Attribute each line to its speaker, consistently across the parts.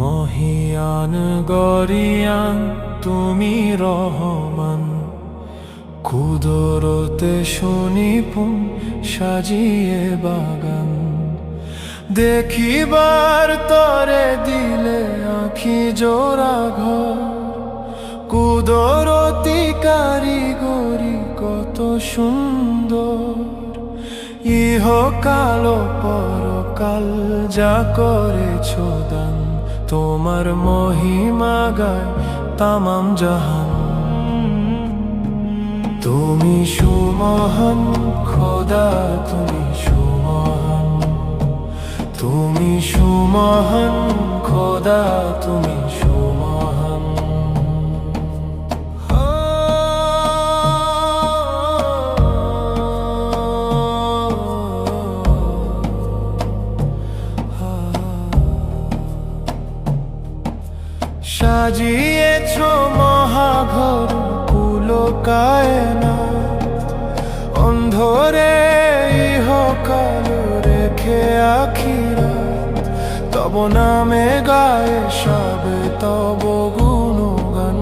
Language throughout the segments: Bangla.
Speaker 1: মহিয়ান গরিয়ান তুমি রহমান, কুদরতে সুনিপুণ সাজিয়ে বাগান। দেখিবার তরে দিলে আঁখি জোড়া ঘর, কুদরতি কারিগরি কত সুন্দর। ইহকাল পরকাল যা করেছ দান, তোমার মহিমা গায় তামাম জাহান। তুমি সুমহান খোদা, তুমি সুমহান, তুমি সুমহান খোদা, তুমি সুমহান। সাজিয়েছ মহাঘর কুলো কায়নাত, অন্ধরে ইহকাল রেখে আখিরাত। তব নামে গায়ে সবে তব গুণগান।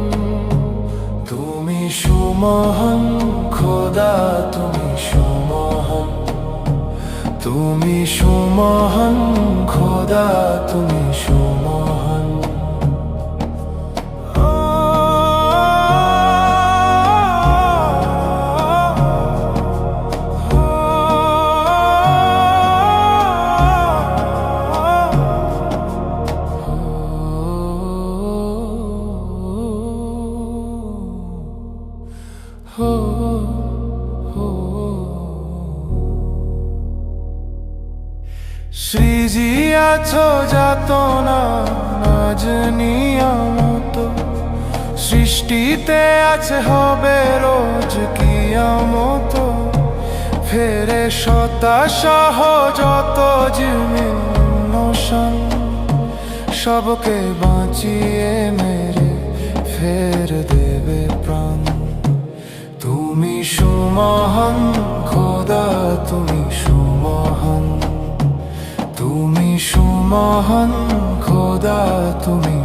Speaker 1: তুমি সুমহান খোদা, তুমি সুমহান, তুমি সুমহান খোদা, তুমি সুমহান। সৃজিয়াছ যাতনা নাজ নিয়ামত, সৃষ্টিতে আছে হবে রোজ কিয়ামত। ফেরেশতা সহ যত জিমিন সবকে বাঁচিয়ে মেরে ফের দেবে প্রাণ। তুমি সুমহান খোদা, তুমি সুমহান, তুমি সুমহান খোদা, তুমি